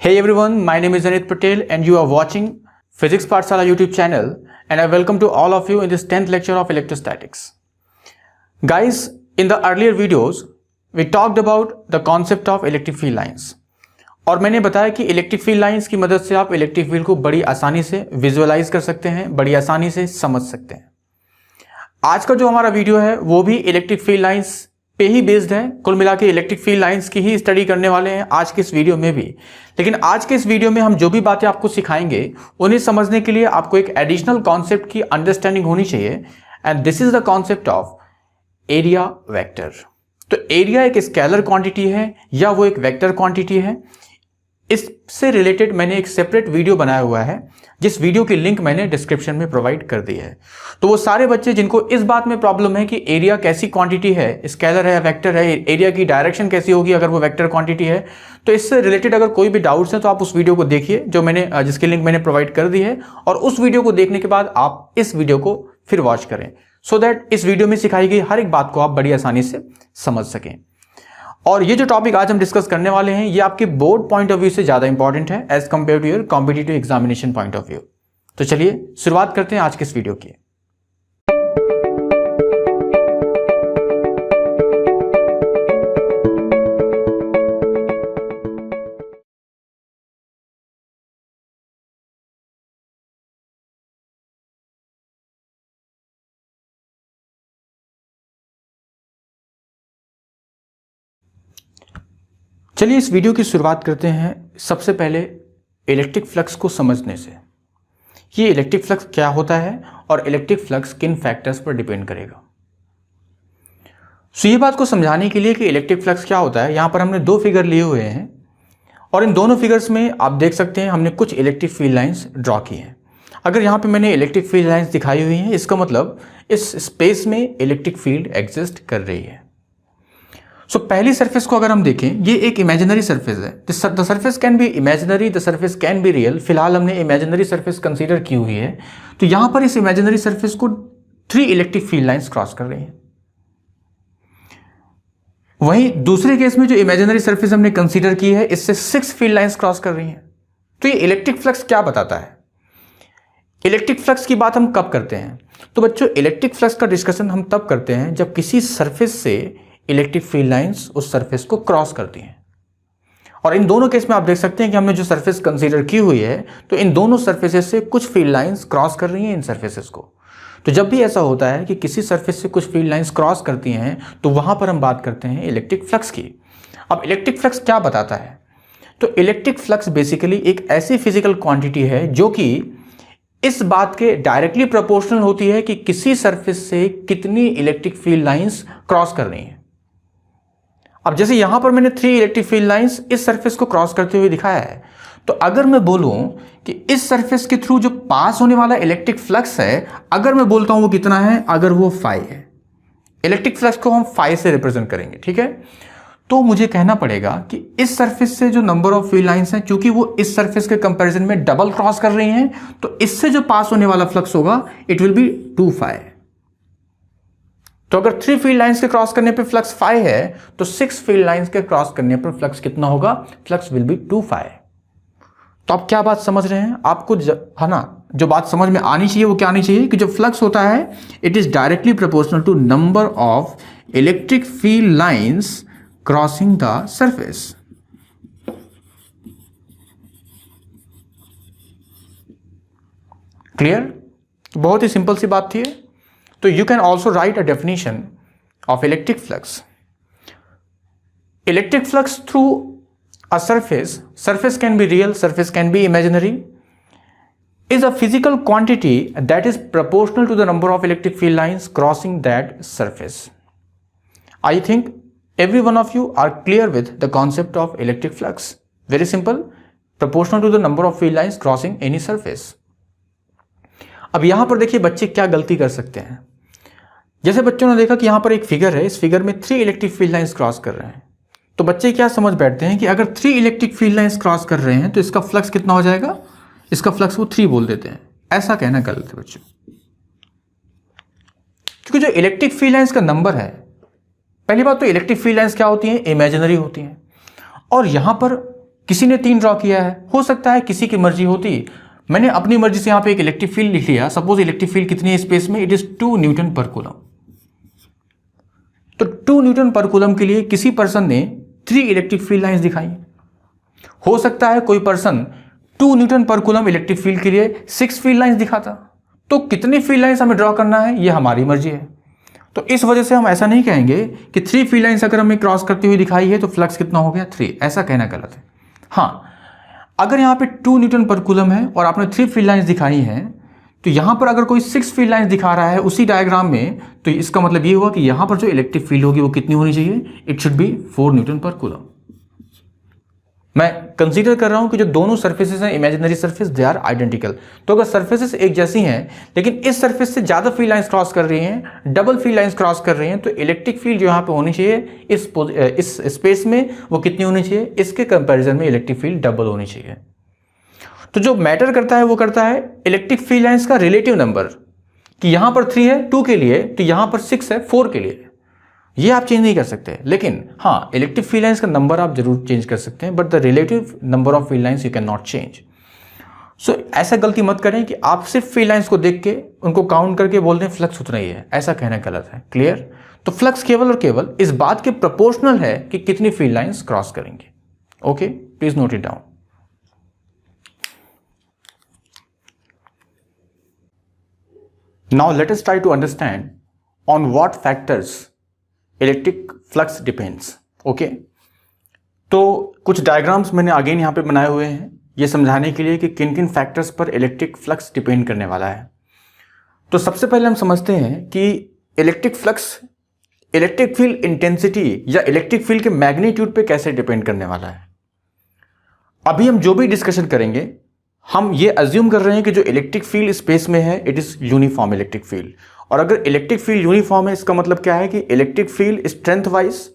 Hey everyone, my name is Anit Patel and you are watching Physics Pathshala YouTube channel and I welcome to all of you in this 10th lecture of electrostatics. Guys, in the earlier videos, we talked about the concept of electric field lines और मैंने बताया कि electric field lines की मदद से आप electric field को बड़ी आसानी से विजुअलाइज कर सकते हैं, बड़ी आसानी से समझ सकते हैं। आज का जो हमारा वीडियो है वो भी इलेक्ट्रिक फील्ड लाइंस पे ही बेस्ड है। कुल मिला के इलेक्ट्रिक फील्ड लाइंस की ही स्टडी करने वाले हैं आज के इस वीडियो में भी। लेकिन आज के इस वीडियो में हम जो भी बातें आपको सिखाएंगे उन्हें समझने के लिए आपको एक एडिशनल कॉन्सेप्ट की अंडरस्टैंडिंग होनी चाहिए and this is the concept of area vector. तो एरिया एक स्केलर क्वांटिटी है या वो एक वेक्टर क्वांटिटी है, इससे रिलेटेड मैंने एक सेपरेट वीडियो बनाया हुआ है जिस वीडियो की लिंक मैंने डिस्क्रिप्शन में प्रोवाइड कर दी है। तो वो सारे बच्चे जिनको इस बात में प्रॉब्लम है कि एरिया कैसी क्वांटिटी है, स्केलर है या वेक्टर है, एरिया की डायरेक्शन कैसी होगी अगर वो वेक्टर क्वांटिटी है, तो इससे रिलेटेड अगर कोई भी डाउट्स हैं तो आप उस वीडियो को देखिए जो मैंने जिसकी लिंक मैंने प्रोवाइड कर दी है और उस वीडियो को देखने के बाद आप इस वीडियो को फिर वॉच करें सो दैट इस वीडियो में सिखाई गई हर एक बात को आप बड़ी आसानी से समझ सकें। और ये जो टॉपिक आज हम डिस्कस करने वाले हैं ये आपके बोर्ड पॉइंट ऑफ व्यू से ज्यादा इंपॉर्टेंट है as compare to your competitive examination point of view. तो चलिए शुरुआत करते हैं आज के इस वीडियो की। चलिए इस वीडियो की शुरुआत करते हैं सबसे पहले इलेक्ट्रिक फ्लक्स को समझने से। ये इलेक्ट्रिक फ्लक्स क्या होता है और इलेक्ट्रिक फ्लक्स किन फैक्टर्स पर डिपेंड करेगा। सो ये बात को समझाने के लिए कि इलेक्ट्रिक फ्लक्स क्या होता है, यहां पर हमने दो फिगर लिए हुए हैं और इन दोनों फिगर्स में आप देख सकते हैं हमने कुछ इलेक्ट्रिक फील्ड लाइंस ड्रॉ की हैं। अगर यहां पे मैंने इलेक्ट्रिक फील्ड लाइंस दिखाई हुई हैं इसका मतलब इस स्पेस में इलेक्ट्रिक फील्ड एग्जिस्ट कर रही है। सो पहली सरफेस को अगर हम देखें ये एक इमेजिनरी सरफेस है। The surface can be imaginary, the surface can be real. फिलहाल हमने इमेजिनरी सरफेस कंसीडर की हुई है। तो यहां पर इस इमेजिनरी सरफेस को 3 इलेक्ट्रिक फील्ड लाइंस क्रॉस कर रही हैं। वहीं दूसरे केस में जो इमेजिनरी सरफेस हमने कंसीडर की है इससे 6 फील्ड लाइंस क्रॉस कर रही हैं। तो ये इलेक्ट्रिक फ्लक्स क्या बताता है? इलेक्ट्रिक फ्लक्स की बात हम कब करते हैं? तो बच्चों इलेक्ट्रिक फ्लक्स का डिस्कशन हम तब करते हैं जब किसी सरफेस से इलेक्ट्रिक फील्ड लाइंस उस सरफेस को क्रॉस करती हैं। और इन दोनों केस में आप देख सकते हैं कि हमने जो सरफेस कंसीडर की हुई है तो इन दोनों सरफेसेस से कुछ फील्ड लाइंस क्रॉस कर रही हैं इन सरफेसेस को। तो जब भी ऐसा होता है कि किसी सरफेस से कुछ फील्ड लाइंस क्रॉस करती हैं तो वहां पर हम बात करते हैं इलेक्ट्रिक फ्लक्स की। अब इलेक्ट्रिक फ्लक्स क्या बताता है? तो इलेक्ट्रिक फ्लक्स बेसिकली एक ऐसी फिजिकल क्वांटिटी है जो कि इस बात के डायरेक्टली प्रोपोर्शनल होती है कि किसी सरफेस से कितनी इलेक्ट्रिक फील्ड लाइंस क्रॉस कर रही हैं। अब जैसे यहां पर मैंने 3 इलेक्ट्रिक फील्ड लाइंस इस सरफेस को क्रॉस करते हुए दिखाया है, तो अगर मैं बोलूं कि इस सरफेस के थ्रू जो पास होने वाला इलेक्ट्रिक फ्लक्स है अगर मैं बोलता हूं वो कितना है, अगर वो phi है, इलेक्ट्रिक फ्लक्स को हम phi से रिप्रेजेंट करेंगे, ठीक है। तो मुझे कहना पड़ेगा कि इस सरफेस से जो नंबर ऑफ फील्ड लाइंस हैं क्योंकि वो इस सरफेस के कंपैरिजन में डबल क्रॉस कर रही हैं तो इससे जो पास होने वाला फ्लक्स होगा इट विल बी 2 phi। तो अगर 3 फील्ड लाइंस के क्रॉस करने पे फ्लक्स phi है तो 6 फील्ड लाइंस के क्रॉस करने पर फ्लक्स कितना होगा? Flux will B 2 phi। तो आप क्या बात समझ रहे हैं? आपको है ना जो बात समझ में आनी चाहिए वो क्या आनी चाहिए कि जो फ्लक्स होता है it is directly proportional to number of electric field lines crossing the surface. Clear? बहुत ही सिंपल सी बात थी। तो you can also write a definition of electric flux. Electric flux through a surface can be real, surface can be imaginary, is a physical quantity that is proportional to the number of electric field lines crossing that surface. I think every one of you are clear with the concept of electric flux. Very simple, proportional to the number of field lines crossing any surface. अब यहां पर देखिए बच्चे क्या गलती कर सकते हैं। जैसे बच्चों ने देखा कि यहां पर एक फिगर है, इस फिगर में 3 इलेक्ट्रिक फील्ड लाइंस क्रॉस कर रहे हैं, तो बच्चे क्या समझ बैठते हैं कि अगर 3 इलेक्ट्रिक फील्ड लाइंस क्रॉस कर रहे हैं तो इसका फ्लक्स कितना हो जाएगा, इसका फ्लक्स वो 3 बोल देते हैं। ऐसा कहना गलत है बच्चों, क्योंकि जो इलेक्ट्रिक फील्ड लाइंस का नंबर है, पहली बात तो इलेक्ट्रिक फील्ड लाइंस क्या होती हैं? इमेजिनरी होती हैं। और यहां पर किसी ने 3 ड्रॉ किया है, हो सकता है किसी की मर्जी होती, मैंने अपनी मर्जी से यहां पे एक इलेक्ट्रिक फील्ड लिख लिया। सपोज इलेक्ट्रिक फील्ड कितनी है स्पेस में, it is 2 Newton per coulomb. तो 2 न्यूटन पर कूलम के लिए किसी पर्सन ने 3 इलेक्ट्रिक फील्ड लाइंस दिखाई। हो सकता है कोई person 2 Newton per coulomb electric field के लिए 6 फील्ड लाइंस दिखाता। तो कितनी फील्ड लाइंस हमें ड्रॉ करना है ये हमारी मर्जी है। तो इस वजह से हम ऐसा नहीं कहेंगे कि 3 फील्ड लाइंस अगर हमें क्रॉस करती हुई दिखाई है तो फ्लक्स कितना हो गया 3, ऐसा कहना गलत है। हाँ, अगर यहाँ पे 2 न्यूटन पर कूलम है और आपने 3 फील्ड लाइंस दिखाई हैं, तो यहाँ पर अगर कोई 6 फील्ड लाइंस दिखा रहा है उसी डायग्राम में, तो इसका मतलब ये हुआ कि यहाँ पर जो इलेक्ट्रिक फील्ड होगी वो कितनी होनी चाहिए, it should be 4 newton per coulomb. मैं कंसीडर कर रहा हूं कि जो दोनों सर्फेसेस हैं imaginary surface, they are identical. तो अगर सर्फेसेस एक जैसी हैं लेकिन इस सर्फेस से ज्यादा फील्ड लाइंस क्रॉस कर रही हैं, डबल फील्ड लाइंस क्रॉस कर रही हैं, तो इलेक्ट्रिक फील्ड जो यहां पे होनी चाहिए इस स्पेस में वो कितनी होनी चाहिए, इसके कंपैरिजन में इलेक्ट्रिक फील्ड डबल होनी चाहिए। तो जो मैटर करता है वो करता है इलेक्ट्रिक फील्ड लाइंस का रिलेटिव नंबर, कि यहां पर 3 है 2 के लिए, तो यहां पर 6 है 4 के लिए। ये आप चेंज नहीं कर सकते, लेकिन हाँ इलेक्ट्रिक फील्ड लाइंस का नंबर आप जरूर चेंज कर सकते हैं, but the relative number of field lines you can not change. So ऐसा गलती मत करें कि आप सिर्फ फील्ड लाइंस को देख के उनको काउंट करके बोल दें फ्लक्स उतना ही है, ऐसा कहना गलत है। क्लियर? तो फ्लक्स केवल और केवल इस बात के प्रोपोर्शनल है कि कितनी फील्ड लाइंस क्रॉस करेंगे। Okay, please note it down. Now let us try to understand on what factors electric flux depends. Okay, तो कुछ डायग्राम्स मैंने अगेन यहां पे बनाए हुए हैं ये समझाने के लिए कि किन किन फैक्टर्स पर इलेक्ट्रिक फ्लक्स डिपेंड करने वाला है। तो सबसे पहले हम समझते हैं कि electric flux electric field intensity या इलेक्ट्रिक फील्ड के मैग्नीट्यूड पे कैसे डिपेंड करने वाला है। अभी हम जो भी डिस्कशन करेंगे हम ये अज्यूम कर रहे हैं कि जो इलेक्ट्रिक फील्ड स्पेस में है it is uniform electric field. और अगर इलेक्ट्रिक फील्ड यूनिफॉर्म है इसका मतलब क्या है कि electric field strength wise,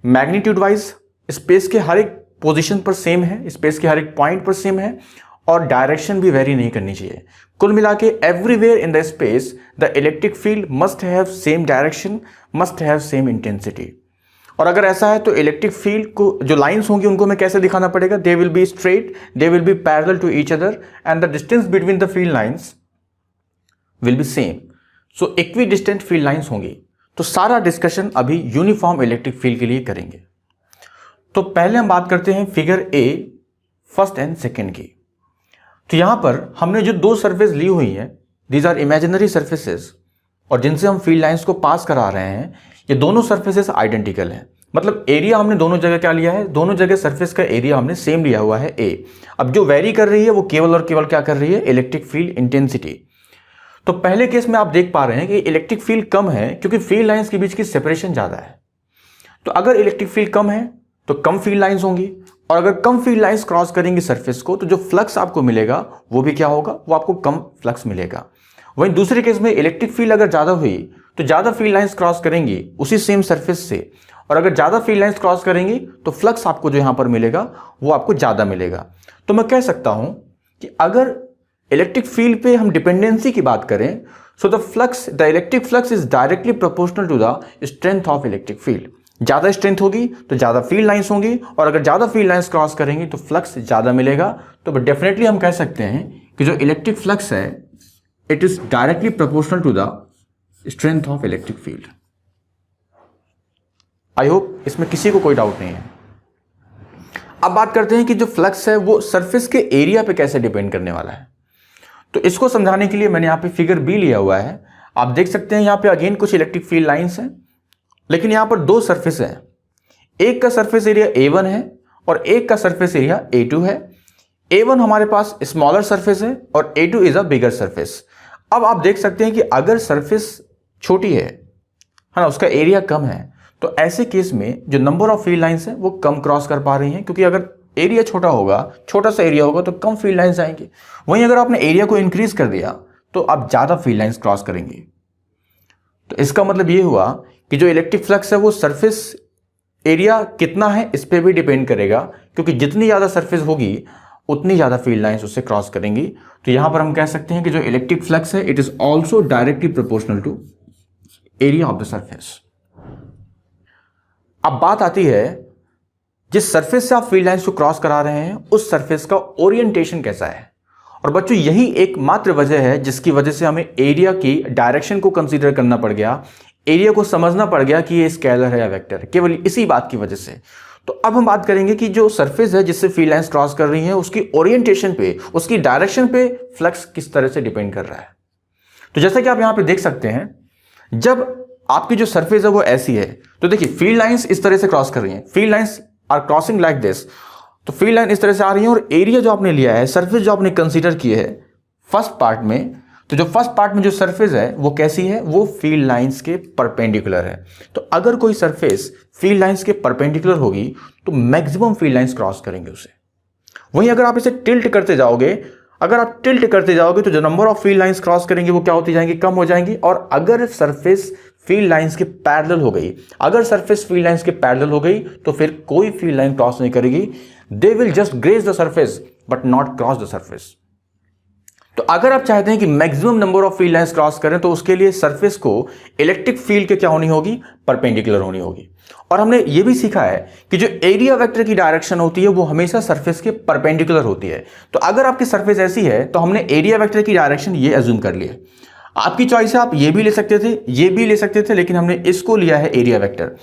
magnitude wise space के हर एक पोजीशन पर सेम है, स्पेस के हर एक पॉइंट पर सेम है, और डायरेक्शन भी वेरी नहीं करनी चाहिए। कुल मिला के everywhere in the space the electric field must have same direction, must have same intensity. और अगर ऐसा है तो इलेक्ट्रिक फील्ड को जो लाइंस होंगी उनको हमें कैसे दिखाना पड़ेगा, they will be straight, they will be parallel to each other and the distance between the field lines will be same. So equidistant field lines होंगी। तो सारा डिस्कशन अभी यूनिफॉर्म इलेक्ट्रिक फील्ड के लिए करेंगे। तो पहले हम बात करते हैं figure A first and second की। तो यहां पर हमने जो 2 सरफेस ली हुई है, दीज आर इमेजिनरी सर्फेसेस, और जिनसे हम फील्ड लाइंस को पास करा रहे हैं, ये दोनों सरफेसेस आइडेंटिकल हैं। मतलब एरिया हमने दोनों जगह क्या लिया है, दोनों जगह सरफेस का एरिया हमने सेम लिया हुआ है ए। अब जो वेरी कर रही है वो केवल और केवल क्या कर रही है, इलेक्ट्रिक फील्ड इंटेंसिटी। तो पहले केस में आप देख पा रहे हैं कि इलेक्ट्रिक फील्ड कम है क्योंकि फील्ड लाइंस के बीच की सेपरेशन ज्यादा है। तो अगर इलेक्ट्रिक फील्ड कम है तो कम फील्ड लाइंस होंगी, और अगर कम फील्ड लाइंस क्रॉस करेंगी सरफेस को तो जो फ्लक्स आपको मिलेगा वो भी क्या होगा, वो आपको कम फ्लक्स मिलेगा। वहीं दूसरे केस में इलेक्ट्रिक फील्ड अगर ज्यादा हुई तो ज्यादा फील्ड लाइंस क्रॉस करेंगी उसी सेम सरफेस से, और अगर ज्यादा फील्ड लाइंस क्रॉस करेंगी तो फ्लक्स आपको जो यहां पर मिलेगा वो आपको ज्यादा मिलेगा। तो मैं कह सकता हूं कि अगर इलेक्ट्रिक फील्ड पे हम डिपेंडेंसी की बात करें, so the electric flux is directly proportional to the strength of electric field. ज्यादा स्ट्रेंथ होगी तो ज्यादा फील्ड लाइंस होंगी, और अगर ज्यादा फील्ड लाइंस क्रॉस करेंगी तो फ्लक्स ज्यादा मिलेगा। तो डेफिनेटली हम कह सकते हैं कि जो इलेक्ट्रिक फ्लक्स है it is directly proportional to the strength of electric field. I hope इसमें किसी को कोई डाउट नहीं है। अब बात करते हैं कि जो फ्लक्स है वो सरफेस के एरिया पे कैसे डिपेंड करने वाला है। तो इसको समझाने के लिए मैंने यहां पे फिगर बी लिया हुआ है। आप देख सकते हैं यहां पे अगेन कुछ इलेक्ट्रिक फील्ड लाइंस हैं, लेकिन यहां पर 2 सरफेस हैं। एक का सरफेस एरिया A1 है और एक का सरफेस एरिया A2 है। A1 हमारे पास स्मॉलर सरफेस है और A2 is a bigger surface. अब आप देख सकते हैं कि अगर सरफेस छोटी है ना, उसका एरिया कम है, तो ऐसे केस में जो नंबर ऑफ फील्ड लाइंस है वो कम क्रॉस कर पा रही हैं, क्योंकि अगर एरिया छोटा होगा, छोटा सा एरिया होगा तो कम फील्ड लाइंस आएंगे। वहीं अगर आपने एरिया को इंक्रीज कर दिया तो आप ज्यादा फील्ड लाइंस क्रॉस करेंगे। तो इसका मतलब ये हुआ कि जो इलेक्ट्रिक फ्लक्स है वो सरफेस एरिया कितना है इस पर भी डिपेंड करेगा, क्योंकि जितनी ज्यादा सरफेस होगी उतनी ज्यादा फील्ड लाइंस उससे क्रॉस करेंगी। तो यहां पर हम कह सकते हैं कि जो इलेक्ट्रिक फ्लक्स है it is also directly proportional to area of the surface. अब बात आती है जिस सरफेस से आप फील्ड लाइंस को क्रॉस करा रहे हैं उस सरफेस का ओरिएंटेशन कैसा है। और बच्चों यही एकमात्र वजह है जिसकी वजह से हमें एरिया की डायरेक्शन को कंसीडर करना पड़ गया, एरिया को समझना पड़ गया कि ये स्केलर है या वेक्टर, केवल इसी बात की वजह से। तो अब हम बात करेंगे कि जो सरफेस है जिससे फील्ड लाइंस क्रॉस कर रही हैं उसकी ओरिएंटेशन पे, उसकी डायरेक्शन पे फ्लक्स किस तरह से डिपेंड कर रहा है। तो जैसा कि आप यहां पे देख सकते हैं, जब आपकी जो सरफेस है वो ऐसी है तो देखिए फील्ड लाइंस इस तरह से क्रॉस कर रही हैं, field lines are crossing like this. तो फील्ड लाइन इस तरह से आ रही है और एरिया जो आपने लिया है, सरफेस जो आपने कंसीडर की है फर्स्ट पार्ट में, तो जो फर्स्ट पार्ट में जो सरफेस है वो कैसी है, वो फील्ड लाइंस के परपेंडिकुलर है। तो अगर कोई सरफेस फील्ड लाइंस के परपेंडिकुलर होगी तो मैक्सिमम फील्ड लाइंस क्रॉस करेंगे उसे। वहीं अगर आप इसे टिल्ट करते जाओगे, अगर आप टिल्ट करते जाओगे तो जो number of field lines cross करेंगे वो क्या होती जाएंगी, कम हो जाएंगी। और अगर सरफेस फील्ड लाइंस के पैरेलल हो गई, अगर सरफेस फील्ड लाइंस के पैरेलल हो गई तो फिर कोई फील्ड लाइन क्रॉस नहीं करेगी, they will just graze the surface but not cross the surface. तो अगर आप चाहते हैं कि maximum number of field lines cross करें तो उसके लिए सरफेस को इलेक्ट्रिक फील्ड के क्या होनी होगी, परपेंडिकुलर होनी होगी। और हमने ये भी सीखा है कि जो एरिया वेक्टर की डायरेक्शन होती है वो हमेशा सरफेस के परपेंडिकुलर होती है। तो अगर आपकी सरफेस ऐसी है तो हमने एरिया वेक्टर की डायरेक्शन ये अज्यूम कर लिया। आपकी चॉइस है, आप ये भी ले सकते थे, ये भी ले सकते थे, लेकिन हमने इसको लिया है एरिया वेक्टर।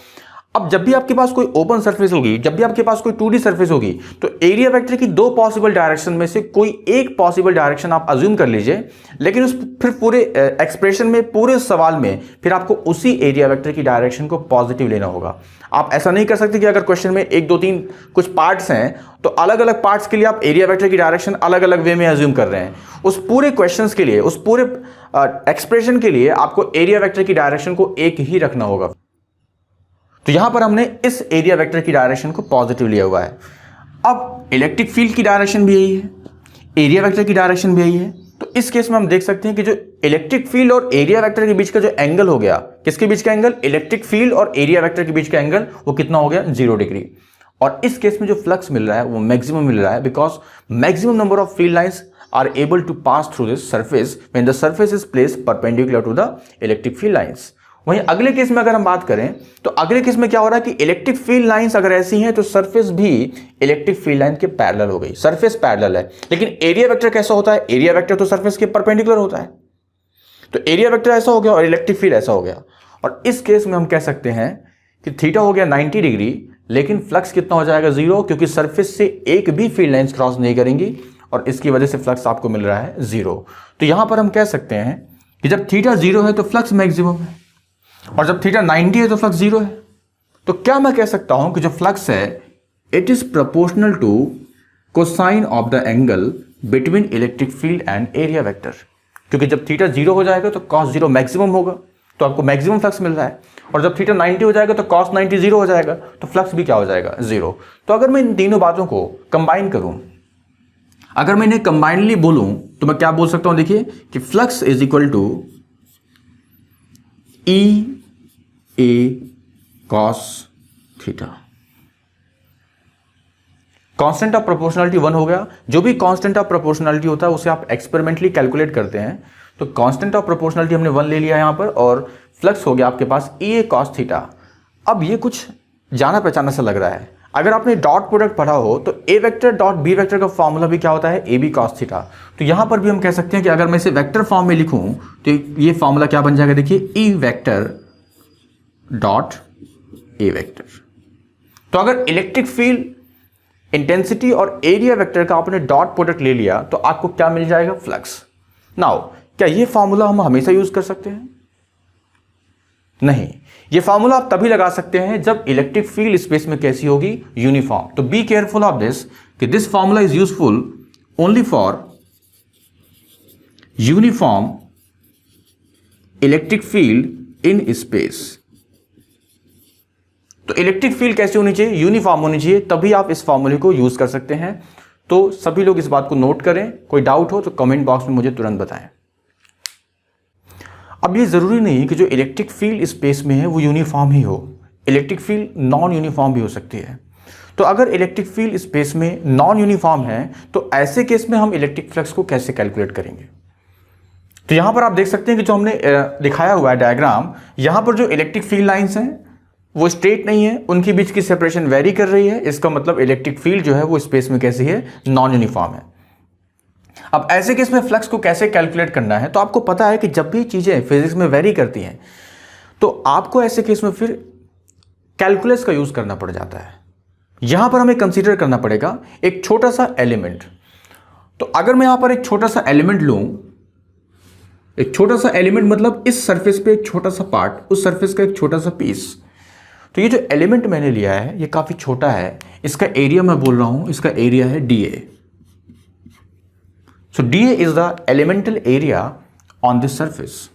अब जब भी आपके पास कोई ओपन सरफेस होगी, जब भी आपके पास कोई 2D सरफेस होगी, तो एरिया वेक्टर की दो पॉसिबल डायरेक्शन में से कोई एक पॉसिबल डायरेक्शन आप अज्यूम कर लीजिए, लेकिन उस फिर पूरे एक्सप्रेशन में, पूरे सवाल में फिर आपको उसी एरिया वेक्टर की डायरेक्शन को पॉजिटिव लेना होगा। आप ऐसा नहीं कर सकते कि अगर क्वेश्चन में 1 2 3 कुछ पार्ट्स हैं तो अलग अलग पार्ट्स के लिए आप एरिया वेक्टर की डायरेक्शन अलग अलग वे में अज्यूम कर रहे हैं। उस पूरे क्वेश्चंस के लिए, उस पूरे एक्सप्रेशन के लिए आपको एरिया वेक्टर की डायरेक्शन को एक ही रखना होगा। तो यहां पर हमने इस एरिया वेक्टर की डायरेक्शन को पॉजिटिव लिया हुआ है। अब इलेक्ट्रिक फील्ड की डायरेक्शन भी यही है, एरिया वेक्टर की डायरेक्शन भी यही है। तो इस केस में हम देख सकते हैं कि जो इलेक्ट्रिक फील्ड और एरिया वेक्टर के बीच का जो एंगल हो गया, किसके बीच का एंगल, इलेक्ट्रिक फील्ड और एरिया वेक्टर के बीच का एंगल, वो कितना हो गया, 0 डिग्री। और इस केस में जो फ्लक्स मिल रहा है वो मैक्सिमम मिल रहा है, because maximum number of field lines are able to pass through this surface when the surface is placed perpendicular to the electric field lines। वहीं अगले केस में अगर हम बात करें तो अगले केस में क्या हो रहा है कि इलेक्ट्रिक फील्ड लाइंस अगर ऐसी हैं तो सरफेस भी इलेक्ट्रिक फील्ड लाइन के पैरेलल हो गई, सरफेस पैरेलल है। लेकिन एरिया वेक्टर कैसा होता है, एरिया वेक्टर तो सरफेस के परपेंडिकुलर होता है। तो एरिया वेक्टर ऐसा हो गया और इलेक्ट्रिक फील्ड ऐसा हो गया। और इस केस में हम कह सकते हैं कि थीटा हो गया 90 डिग्री, लेकिन फ्लक्स कितना हो जाएगा, 0, क्योंकि सरफेस से एक भी फील्ड लाइंस क्रॉस नहीं करेंगी और इसकी वजह से फ्लक्स आपको मिल रहा है 0। तो यहां पर हम कह सकते हैं कि जब थीटा 0 है तो फ्लक्स मैक्सिमम है, और जब थीटा 90 है तो फ्लक्स 0 है। तो क्या मैं कह सकता हूं कि जो फ्लक्स है it is proportional to cosine of the angle between electric field and area vector, क्योंकि जब थीटा 0 हो जाएगा तो cos 0 मैक्सिमम होगा, तो आपको मैक्सिमम फ्लक्स मिल रहा है। और जब थीटा 90 हो जाएगा तो cos 90 0 हो जाएगा, तो फ्लक्स भी क्या हो जाएगा, 0। तो अगर मैं इन तीनों बातों को कंबाइन करूं, अगर मैं इन्हें कंबाइनली बोलूं तो मैं क्या बोल सकता हूं, देखिए कि flux is equal to E A cos theta. Constant of proportionality 1 हो गया। जो भी कांस्टेंट ऑफ प्रोपोर्शनलिटी होता है उसे आप एक्सपेरिमेंटली कैलकुलेट करते हैं, तो कांस्टेंट ऑफ प्रोपोर्शनलिटी हमने 1 ले लिया यहां पर, और फ्लक्स हो गया आपके पास ई ए कॉस थीटा। अब ये कुछ जाना पहचाना सा लग रहा है। अगर आपने डॉट प्रोडक्ट पढ़ा हो तो ए वेक्टर डॉट बी वेक्टर का फॉर्मूला भी क्या होता है, ए बी कॉस थीटा। तो यहां पर भी हम कह सकते हैं कि अगर मैं इसे वेक्टर फॉर्म में लिखूं तो ये फॉर्मूला क्या बन जाएगा, देखिए ई वेक्टर डॉट ए वेक्टर। तो अगर इलेक्ट्रिक फील्ड इंटेंसिटी और एरिया वेक्टर का आपने डॉट प्रोडक्ट ले लिया तो आपको क्या मिल जाएगा, फ्लक्स। नाउ क्या ये फॉर्मूला हम हमेशा यूज कर सकते हैं, नहीं। ये फॉर्मूला आप तभी लगा सकते हैं जब इलेक्ट्रिक फील्ड स्पेस में कैसी होगी, यूनिफॉर्म। तो बी केयरफुल ऑफ दिस कि this formula is useful only for uniform electric field in space. तो इलेक्ट्रिक फील्ड कैसी होनी चाहिए, यूनिफॉर्म होनी चाहिए, तभी आप इस फॉर्मूले को यूज कर सकते हैं। तो सभी लोग इस बात को नोट करें, कोई डाउट हो तो कमेंट बॉक्स में मुझे तुरंत बताएं। अब ये जरूरी नहीं कि जो इलेक्ट्रिक फील्ड स्पेस में है वो यूनिफॉर्म ही हो, इलेक्ट्रिक फील्ड नॉन यूनिफॉर्म भी हो सकती है। तो अगर इलेक्ट्रिक फील्ड स्पेस में नॉन यूनिफॉर्म है तो ऐसे केस में हम इलेक्ट्रिक फ्लक्स को कैसे कैलकुलेट करेंगे। तो यहां पर आप देख सकते हैं कि जो हमने दिखाया हुआ है डायग्राम, यहां पर जो इलेक्ट्रिक फील्ड लाइंस हैं वो स्ट्रेट नहीं है, उनके बीच की सेपरेशन वेरी कर रही है, इसका मतलब इलेक्ट्रिक फील्ड जो है वो स्पेस में कैसी है, नॉन यूनिफॉर्म है। अब ऐसे केस में फ्लक्स को कैसे कैलकुलेट करना है, तो आपको पता है कि जब भी चीजें फिजिक्स में वेरी करती हैं तो आपको ऐसे केस में फिर कैलकुलस का यूज करना पड़ जाता है। यहां पर हमें कंसीडर करना पड़ेगा एक छोटा सा एलिमेंट। तो अगर मैं यहां पर एक छोटा सा एलिमेंट लूं, एक छोटा सा एलिमेंट मतलब इस सरफेस पे एक छोटा सा पार्ट, उस सरफेस का एक छोटा सा पीस, तो ये जो एलिमेंट मैंने लिया है ये काफी छोटा है, इसका एरिया मैं बोल रहा हूं, इसका एरिया है dA। So dA is the elemental area on this surface.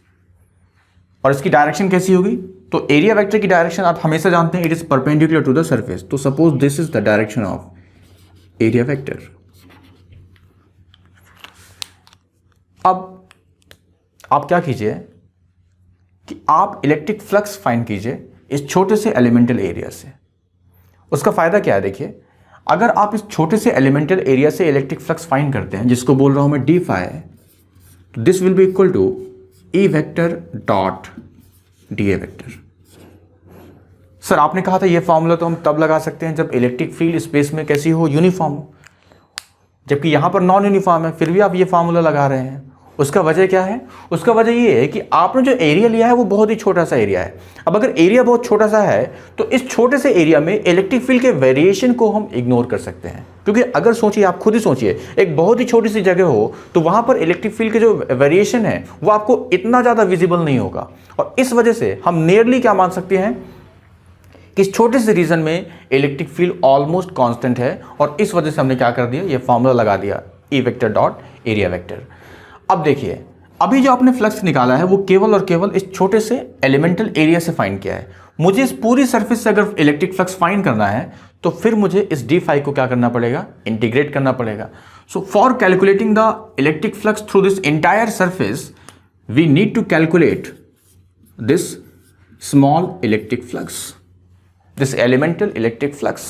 और इसकी डायरेक्शन कैसी होगी, तो एरिया वेक्टर की डायरेक्शन आप हमेशा जानते हैं, it is perpendicular to the surface. तो suppose this is the direction of area vector. अब आप क्या कीजिए कि आप इलेक्ट्रिक फ्लक्स फाइंड कीजिए इस छोटे से एलिमेंटल एरिया से। उसका फायदा क्या है, देखिए अगर आप इस छोटे से एलिमेंटल एरिया से इलेक्ट्रिक फ्लक्स फाइंड करते हैं, जिसको बोल रहा हूं मैं डी फाई, तो this will be equal to E vector dot d A vector. Sir आपने कहा था ये फॉर्मूला तो हम तब लगा सकते हैं जब इलेक्ट्रिक फील्ड स्पेस में कैसी हो, यूनिफॉर्म हो, जबकि यहां पर नॉन यूनिफॉर्म है, फिर भी आप ये फॉर्मूला लगा रहे हैं। उसका वजह क्या है, उसका वजह ये है कि आपने जो एरिया लिया है वो बहुत ही छोटा सा एरिया है। अब अगर एरिया बहुत छोटा सा है तो इस छोटे से एरिया में इलेक्ट्रिक फील्ड के वेरिएशन को हम इग्नोर कर सकते हैं, क्योंकि अगर सोचिए, आप खुद ही सोचिए, एक बहुत ही छोटी सी जगह हो तो वहां पर इलेक्ट्रिक फील्ड के जो वेरिएशन है वो आपको इतना ज्यादा विजिबल नहीं होगा। और इस वजह से हम नियरली क्या मान सकते हैं कि इस छोटे से रीजन में इलेक्ट्रिक फील्ड ऑलमोस्ट कांस्टेंट है, और इस वजह से हमने क्या कर दिया, ये फॉर्मूला लगा दिया ई वेक्टर डॉट एरिया वेक्टर। अब देखिए, अभी जो आपने फ्लक्स निकाला है वो केवल और केवल इस छोटे से एलिमेंटल एरिया से फाइंड किया है। मुझे इस पूरी सरफेस से अगर इलेक्ट्रिक फ्लक्स फाइंड करना है तो फिर मुझे इस डी फाई को क्या करना पड़ेगा, इंटीग्रेट करना पड़ेगा। So for calculating the electric flux through this entire surface we need to calculate this small electric flux, this elemental electric flux.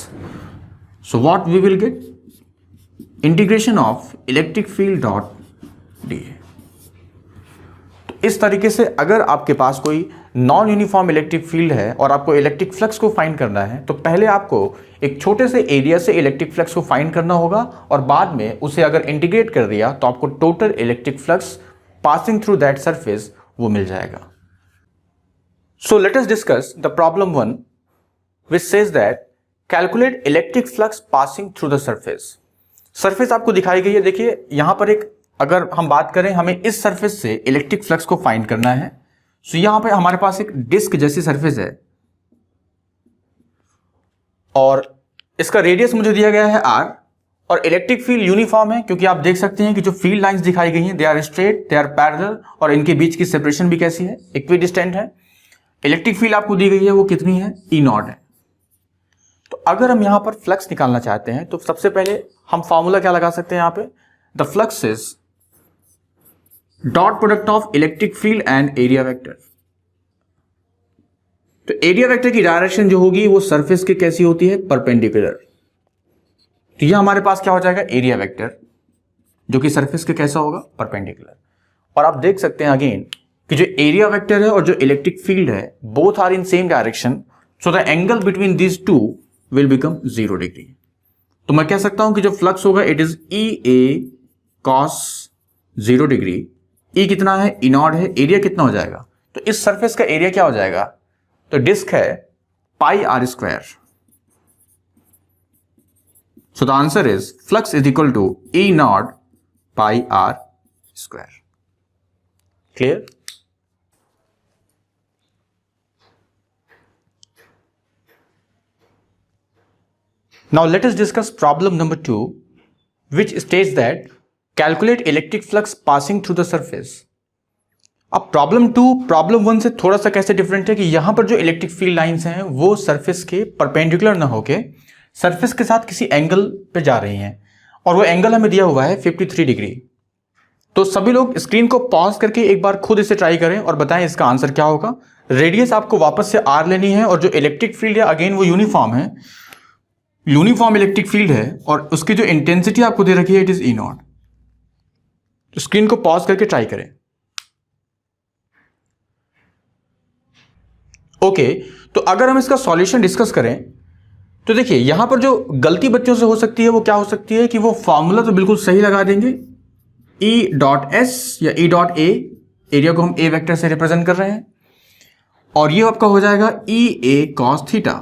So what we will get? Integration of electric field dot dA. तो इस तरीके से अगर आपके पास कोई non uniform electric field है और आपको इलेक्ट्रिक फ्लक्स को फाइंड करना है, तो पहले आपको एक छोटे से एरिया से इलेक्ट्रिक फ्लक्स को फाइंड करना होगा, और बाद में उसे अगर इंटीग्रेट कर दिया तो आपको total electric flux passing through that surface वो मिल जाएगा। So let us discuss the problem 1, which says that calculate electric flux passing through the surface. Surface आपको दिखाई गई है, देखिए यहां पर एक, अगर हम बात करें हमें इस सरफेस से इलेक्ट्रिक फ्लक्स को फाइंड करना है, सो यहां पे हमारे पास एक डिस्क जैसी सरफेस है और इसका रेडियस मुझे दिया गया है r, और इलेक्ट्रिक फील्ड यूनिफॉर्म है, क्योंकि आप देख सकते हैं कि जो फील्ड लाइंस दिखाई गई हैं they are straight, they are parallel, और इनके बीच की सेपरेशन भी कैसी है, इक्विडिस्टेंट है। इलेक्ट्रिक फील्ड आपको दी गई है वो कितनी है, ई नॉट है। तो अगर हम यहां पर फ्लक्स निकालना चाहते हैं तो सबसे पहले हम फॉर्मूला क्या लगा सकते हैं, यहां पे the flux is dot product of electric field and area vector. तो एरिया वेक्टर की डायरेक्शन जो होगी वो सरफेस के कैसी होती है, परपेंडिकुलर। तो यह हमारे पास क्या हो जाएगा, एरिया वेक्टर, जो कि सरफेस के कैसा होगा, परपेंडिकुलर। और आप देख सकते हैं अगेन कि जो एरिया वेक्टर है और जो इलेक्ट्रिक फील्ड है both are in same direction, so the angle between these two will become 0 degree. तो मैं कह सकता हूं कि जो फ्लक्स होगा it is E A cos 0 degree. E कितना है, ई नॉट है, एरिया कितना हो जाएगा, तो इस सरफेस का एरिया क्या हो जाएगा, तो डिस्क है pi R square. So the answer is flux is equal to E naught pi R square. Clear? Now let us discuss problem number 2, which states that calculate electric flux passing through the surface. अब problem 2 problem 1 से थोड़ा सा कैसे different है कि यहां पर जो इलेक्ट्रिक फील्ड लाइंस हैं वो सरफेस के परपेंडिकुलर ना होके सरफेस के साथ किसी एंगल पे जा रही हैं, और वो एंगल हमें दिया हुआ है 53 डिग्री। तो सभी लोग स्क्रीन को पॉज करके एक बार खुद इसे ट्राई करें और बताएं इसका आंसर क्या होगा। रेडियस आपको वापस से आर लेनी है, और जो इलेक्ट्रिक फील्ड है अगेन वो यूनिफॉर्म है, यूनिफॉर्म इलेक्ट्रिक फील्ड है, और उसकी जो इंटेंसिटी आपको दे रखी है इट इज ई नॉट। तो स्क्रीन को पॉज करके ट्राई करें। ओके, तो अगर हम इसका सॉल्यूशन डिस्कस करें तो देखिए यहां पर जो गलती बच्चों से हो सकती है वो क्या हो सकती है कि वो फॉर्मूला तो बिल्कुल सही लगा देंगे, ई डॉट एस या ई डॉट ए, एरिया को हम ए वेक्टर से रिप्रेजेंट कर रहे हैं, और ये आपका हो जाएगा ई ए कॉस थीटा।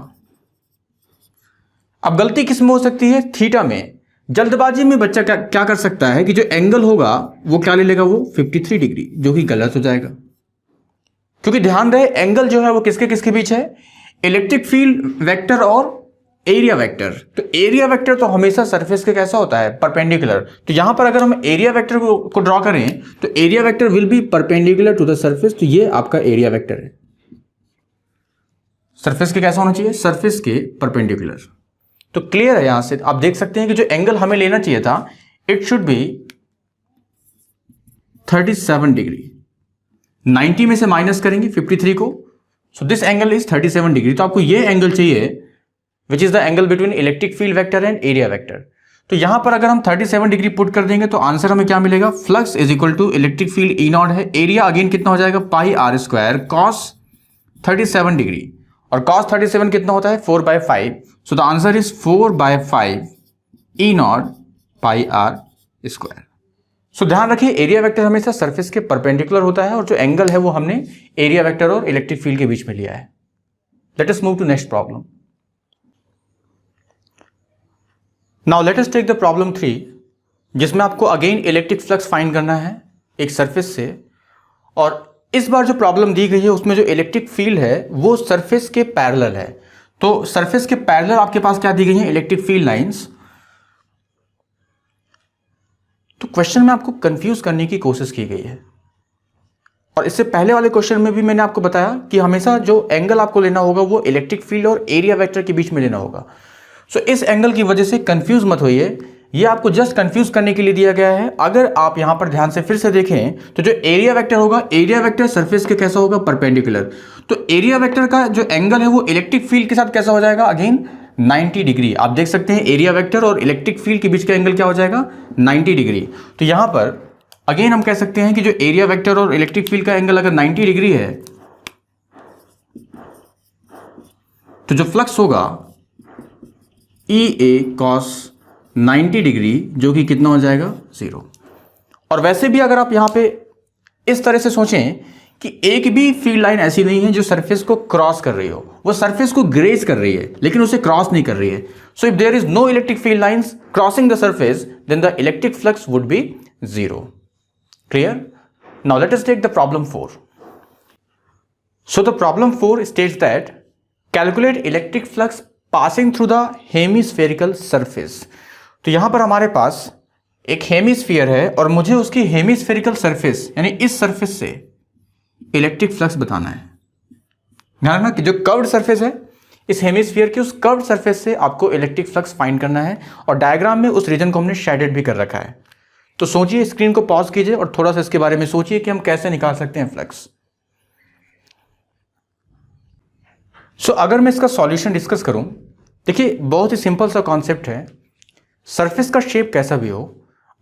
अब गलती किस में हो सकती है? थीटा में। जल्दबाजी में बच्चा क्या कर सकता है कि जो एंगल होगा वो क्या ले लेगा, वो 53 डिग्री, जो कि गलत हो जाएगा। क्योंकि ध्यान रहे एंगल जो है वो किसके किसके बीच है? इलेक्ट्रिक फील्ड वेक्टर और एरिया वेक्टर। तो एरिया वेक्टर तो हमेशा सरफेस के कैसा होता है? परपेंडिकुलर। तो यहां पर अगर हम एरिया वेक्टर को ड्रॉ करें तो area vector will be perpendicular to the surface. तो ये आपका एरिया वेक्टर है। सरफेस के कैसा होना चाहिए? सरफेस के परपेंडिकुलर। तो क्लियर है, यहां से आप देख सकते हैं कि जो एंगल हमें लेना चाहिए था इट शुड बी 37 डिग्री। 90 में से माइनस करेंगे 53 को, so this angle is 37 degree. तो आपको ये एंगल चाहिए which is the angle between electric field vector and area vector. तो यहां पर अगर हम 37 डिग्री पुट कर देंगे तो आंसर हमें क्या मिलेगा? Flux is equal to electric field E naught है, एरिया अगेन कितना हो जाएगा? Pi R square cos 37 degree, और cos 37 कितना होता है? 4/5। So the answer is 4/5 E naught pi R square. सो ध्यान रखिए एरिया वेक्टर हमेशा सरफेस के परपेंडिकुलर होता है, और जो एंगल है वो हमने एरिया वेक्टर और इलेक्ट्रिक फील्ड के बीच में लिया है। Let us move to next problem. Now let us take the problem 3, जिसमें आपको अगेन इलेक्ट्रिक फ्लक्स फाइंड करना है एक सरफेस से, और इस बार जो प्रॉब्लम दी गई है उसमें जो इलेक्ट्रिक फील्ड है वो सरफेस के पैरेलल है। तो सरफेस के पैरेलल आपके पास क्या दी गई है? Electric field lines. तो क्वेश्चन में आपको कंफ्यूज करने की कोशिश की गई है, और इससे पहले वाले क्वेश्चन में भी मैंने आपको बताया कि हमेशा जो एंगल आपको लेना होगा वो इलेक्ट्रिक फील्ड और एरिया वेक्टर के बीच में लेना होगा। सो इस एंगल की वजह से कंफ्यूज मत होइए, ये आपको जस्ट कंफ्यूज करने के लिए दिया गया है। अगर आप यहां पर ध्यान से फिर से देखें तो जो एरिया वेक्टर होगा, एरिया वेक्टर सरफेस के कैसा होगा? परपेंडिकुलर। तो एरिया वेक्टर का जो एंगल है वो इलेक्ट्रिक फील्ड के साथ कैसा हो जाएगा? Again 90 degree. आप देख सकते हैं एरिया वेक्टर और इलेक्ट्रिक फील्ड के बीच का एंगल क्या हो जाएगा? 90 डिग्री। तो यहां पर अगेन हम कह सकते हैं कि जो एरिया वेक्टर और इलेक्ट्रिक फील्ड का एंगल अगर 90 डिग्री है तो जो फ्लक्स होगा ई ए कॉस 90 डिग्री, जो कि कितना हो जाएगा? 0। और वैसे भी अगर आप यहां पे इस तरह से सोचें कि एक भी फील्ड लाइन ऐसी नहीं है जो सरफेस को क्रॉस कर रही हो, वो सरफेस को ग्रेज कर रही है लेकिन उसे क्रॉस नहीं कर रही है। So if there is no electric field lines crossing the surface then the electric flux would be 0। Clear? Now let us take the problem 4। So the problem 4 states that calculate electric flux passing through the hemispherical surface. तो यहां पर हमारे पास एक hemisphere है और मुझे उसकी hemispherical surface यानी इस सरफेस से इलेक्ट्रिक फ्लक्स बताना है। ध्यान रखना कि जो कर्व्ड सरफेस है इस हेमिस्फीयर की, उस कर्व्ड सरफेस से आपको इलेक्ट्रिक फ्लक्स फाइंड करना है, और डायग्राम में उस रीजन को हमने शेडेड भी कर रखा है। तो सोचिए, स्क्रीन को पॉज कीजिए और थोड़ा सा इसके बारे में सोचिए कि हम कैसे निकाल सकते हैं फ्लक्स। सो अगर मैं इसका सॉल्यूशन डिस्कस करूं, देखिए बहुत ही सिंपल सा कॉन्सेप्ट है। सरफेस का शेप कैसा भी हो,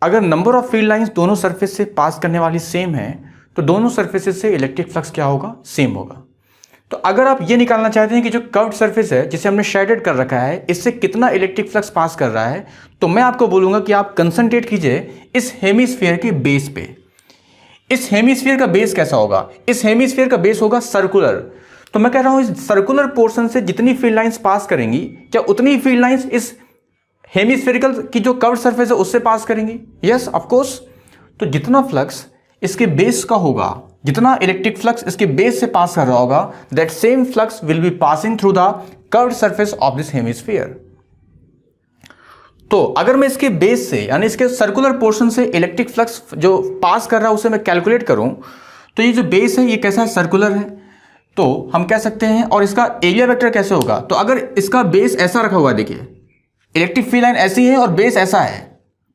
अगर नंबर ऑफ फील्ड लाइंस दोनों सरफेस से पास करने वाली सेम है तो दोनों सरफेसेस से इलेक्ट्रिक फ्लक्स क्या होगा? सेम होगा। तो अगर आप ये निकालना चाहते हैं कि जो कर्व्ड सरफेस है जिसे हमने शेडेड कर रखा है इससे कितना इलेक्ट्रिक फ्लक्स पास कर रहा है, तो मैं आपको बोलूंगा कि आप कंसंट्रेट कीजिए इस हेमिस्फीयर के बेस पे। इस हेमिस्फीयर का बेस कैसा होगा? इस हेमिस्फीयर का बेस होगा सर्कुलर। तो मैं कह रहा हूं इस सर्कुलर पोर्शन से जितनी फील्ड लाइंस पास करेंगी, क्या उतनी फील्ड लाइंस इस हेमिस्फेरिकल की जो कर्व्ड सरफेस है उससे पास करेंगी? Yes of course. तो जितना फ्लक्स इसके बेस का होगा, जितना इलेक्ट्रिक फ्लक्स इसके बेस से पास कर रहा होगा, that same flux will be passing through the curved surface of this hemisphere. तो अगर मैं इसके बेस से यानी इसके सर्कुलर पोर्शन से इलेक्ट्रिक फ्लक्स जो पास कर रहा है उसे मैं कैलकुलेट करूं, तो ये जो बेस है ये कैसा है? सर्कुलर है। तो हम कह सकते हैं, और इसका एरिया वेक्टर कैसे होगा? तो अगर इसका बेस ऐसा रखा हुआ है, देखिए इलेक्ट्रिक फील्ड लाइन ऐसी है और बेस ऐसा है,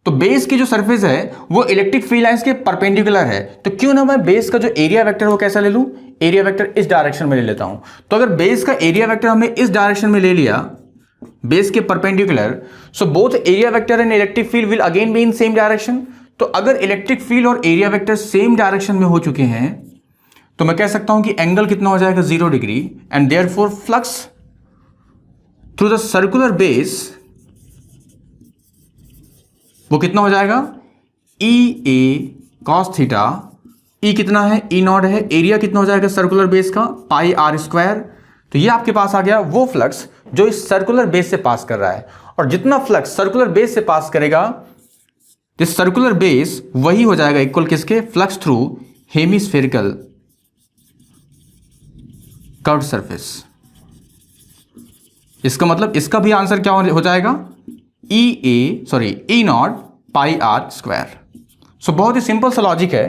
तो बेस की जो सरफेस है वो इलेक्ट्रिक फील्ड लाइंस के परपेंडिकुलर है। तो क्यों ना मैं बेस का जो एरिया वेक्टर वो कैसा ले लूं? एरिया वेक्टर इस डायरेक्शन में ले लेता हूं। तो अगर बेस का एरिया वेक्टर हमने इस डायरेक्शन में ले लिया, बेस के perpendicular, so both area vector and electric field will again be in same direction. तो अगर इलेक्ट्रिक फील्ड और एरिया वेक्टर सेम डायरेक्शन में हो चुके हैं तो मैं कह सकता हूं कि एंगल कितना हो जाएगा 0 degree, and therefore flux through the circular base वो कितना हो जाएगा ई ए कॉस थीटा। ई कितना है, ई नॉट है, एरिया कितना हो जाएगा सर्कुलर बेस का पाई आर स्क्वायर। तो ये आपके पास आ गया वो फ्लक्स जो इस सर्कुलर बेस से पास कर रहा है, और जितना फ्लक्स सर्कुलर बेस से पास करेगा दिस सर्कुलर बेस वही हो जाएगा इक्वल किसके, flux through hemispherical curved surface. इसका मतलब इसका भी आंसर क्या हो जाएगा, ई नॉट पाई आर स्क्वायर। सो बहुत ही सिंपल सा लॉजिक है।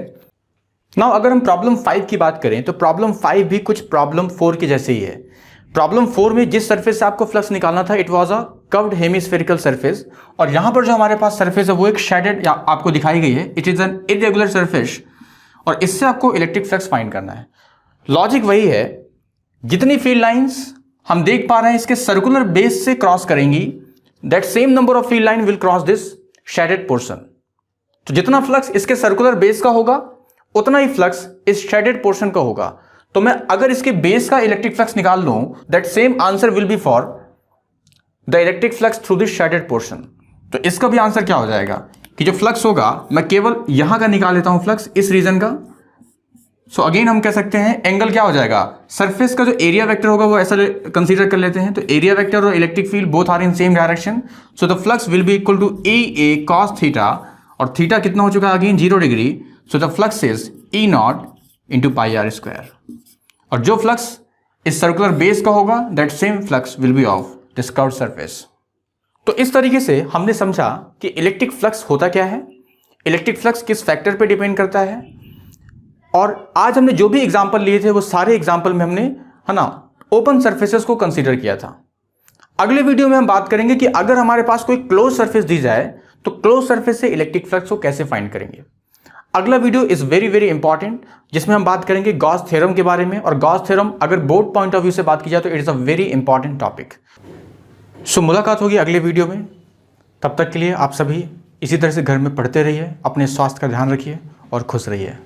नाउ अगर हम प्रॉब्लम 5 की बात करें तो प्रॉब्लम 5 भी कुछ प्रॉब्लम 4 के जैसे ही है। प्रॉब्लम 4 में जिस सरफेस से आपको फ्लक्स निकालना था it was a curved hemispherical surface, और यहां पर जो हमारे पास सरफेस है वो एक शेडेड या आपको दिखाई गई है, it is an irregular surface, और इससे आपको इलेक्ट्रिक फ्लक्स फाइंड करना है। लॉजिक वही है, जितनी फील्ड लाइंस हम देख पा रहे हैं इसके सर्कुलर बेस से क्रॉस करेंगी, that same number of field line will cross this shaded portion. तो जितना फ्लक्स इसके सर्कुलर बेस का होगा उतना ही फ्लक्स इस शेडेड पोर्शन का होगा। तो मैं अगर इसके बेस का इलेक्ट्रिक फ्लक्स निकाल लूं, that same answer will be for the electric flux through this shaded portion. तो इसका भी आंसर क्या हो जाएगा कि जो फ्लक्स होगा, मैं केवल यहां का निकाल लेता हूं फ्लक्स, इस रीजन का। सो अगेन हम कह सकते हैं एंगल क्या हो जाएगा, सरफेस का जो एरिया वेक्टर होगा वो ऐसा कंसीडर कर लेते हैं। तो एरिया वेक्टर और electric field both are in same direction, so the flux will be equal to A cos theta, और थीटा कितना हो चुका है again 0 degree, so the flux is E naught into pi R square. और जो flux इस circular base का होगा that same flux will be of this curved surface. तो इस तरीके से हमने समझा कि इलेक्ट्रिक फ्लक्स होता क्या है, इलेक्ट्रिक फ्लक्स किस फैक्टर पे डिपेंड करता है, और आज हमने जो भी एग्जांपल लिए थे वो सारे एग्जांपल में हमने है ना ओपन सरफेसेस को कंसीडर किया था। अगले वीडियो में हम बात करेंगे कि अगर हमारे पास कोई क्लोज सरफेस दी जाए तो क्लोज सरफेस से इलेक्ट्रिक फ्लक्स को कैसे फाइंड करेंगे। अगला video is very very important, जिसमें हम बात करेंगे गॉस थ्योरम के बारे में, और गॉस थ्योरम अगर बोर्ड पॉइंट ऑफ व्यू से बात की जाए तो it is a very important topic. सो मुलाकात होगी अगले वीडियो में, तब तक के लिए आप सभी इसी तरह से घर में पढ़ते रहिए, अपने स्वास्थ्य का ध्यान रखिए और खुश रहिए।